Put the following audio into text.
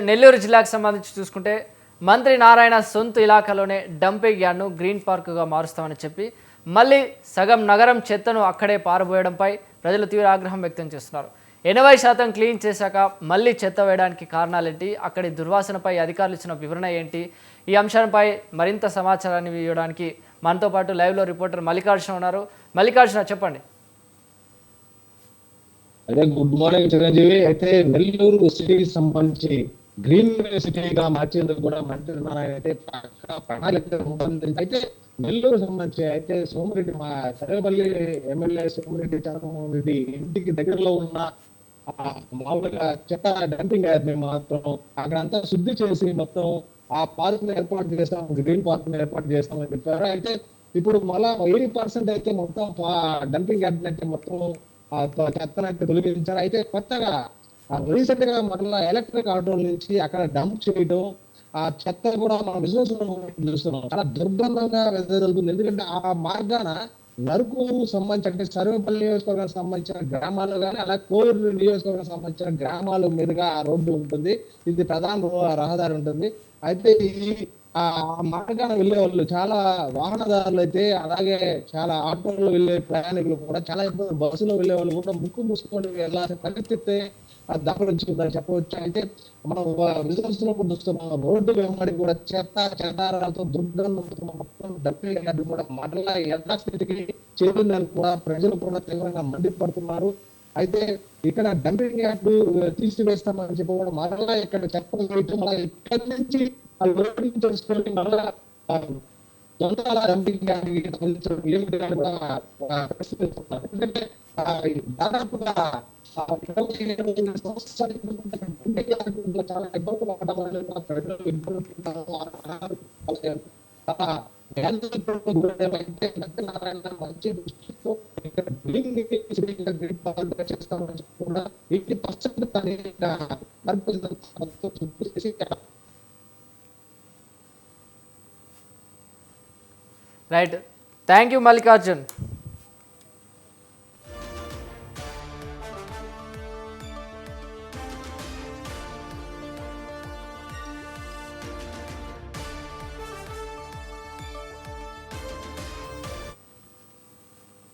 నెల్లూరు జిల్లాకు సంబంధించి చూసుకుంటే మంత్రి నారాయణ సొంత ఇలాకాలోనే డంపింగ్ యార్డ్ను గ్రీన్ పార్కుగా మారుస్తామని చెప్పి మళ్ళీ సగం నగరం చెత్తను అక్కడే పారబోయడంపై ప్రజలు తీవ్ర ఆగ్రహం వ్యక్తం చేస్తున్నారు. 80% క్లీన్ చేశాక మళ్ళీ చెత్త వేయడానికి కారణాలేంటి, అక్కడి దుర్వాసనపై అధికారులు ఇచ్చిన వివరణ ఏంటి, ఈ అంశంపై మరింత సమాచారాన్ని ఇవ్వడానికి మనతో పాటు లైవ్లో రిపోర్టర్ మల్లికార్జున ఉన్నారు. మల్లికార్జున, చెప్పండి. అదే గుడ్ మార్నింగ్ చిరంజీవి. అయితే నెల్లూరు సిటీకి సంబంధించి గ్రీన్ సిటీగా మార్చేందుకు కూడా మంత్రి నారాయణ అయితే ప్రణాళిక రూపొందించి అయితే నెల్లూరు సంబంధించి అయితే సోమిరెడ్డి మా సరేపల్లి ఎమ్మెల్యే సోమిరెడ్డి చంద్రమోహన్ రెడ్డి ఇంటికి దగ్గరలో ఉన్న మామూలుగా చెత్త డంపింగ్ యార్డ్ ని మాత్రం అక్కడంతా శుద్ధి చేసి మొత్తం ఆ పార్క్ ని ఏర్పాటు చేస్తాం, గ్రీన్ పార్క్ ని ఏర్పాటు చేస్తామని చెప్పారు. అయితే ఇప్పుడు మళ్ళా 80% అయితే మొత్తం డంపింగ్ యార్డ్ అయితే మొత్తం చెత్తనైతే తొలగించారు. అయితే కొత్తగా రీసెంట్ గా మరలా ఎలక్ట్రిక్ ఆటోల నుంచి అక్కడ డంప్ చేయడం, ఆ చెత్త కూడా మనం బిజినెస్ చూస్తున్నాం, చాలా దుర్గంధంగా వెదజల్లుతుంది. ఎందుకంటే ఆ మార్గాన నరుకూరు సంబంధించి అంటే సర్వేపల్లి నియోజకవర్గానికి సంబంధించిన గ్రామాలు కానీ అలా కోవూరు నియోజకవర్గానికి సంబంధించిన గ్రామాల మీదుగా ఆ రోడ్డు ఉంటుంది. ఇది ప్రధాన రహదారి ఉంటుంది. అయితే ఈ ఆ మార్గాన వెళ్ళే వాళ్ళు చాలా వాహనదారులు అయితే అలాగే చాలా ఆటోలో వెళ్ళే ప్రయాణికులు కూడా చాలా ఇబ్బంది, బస్సులో వెళ్ళే వాళ్ళు కూడా ముక్కు మూసుకొని వెళ్ళాల్సిన పరిస్థితి దాపరించుకుందని చెప్పవచ్చు. అయితే మనం రిజల్ట్స్ లో కూడా చూస్తున్నాం, రోడ్డు వెంబడి కూడా చెత్త చెదారాలతో దుర్గంధంతో మొత్తం డంపింగ్ యార్డ్ కూడా మరలా యథాస్థితికి చేరిందని కూడా ప్రజలు కూడా తీవ్రంగా మండిపడుతున్నారు. అయితే ఇక్కడ డంపింగ్ యార్డ్ తీసివేస్తామని చెప్పి కూడా మరలా ఇక్కడ చెత్త వేయటం, మళ్ళీ ఇక్కడి నుంచి తెలుసుకొని మరలా సొంతాల డంపింగ్ యార్డ్ ఏమిటి అని కూడా ప్రశ్నిస్తున్నారు. ఎందుకంటే దాదాపుగా చాలా ఇబ్బందులు పడడం ప్రజలు మంచి దృష్టితో చేస్తామని కూడా 80% రైట్. Thank you Mallikarjun.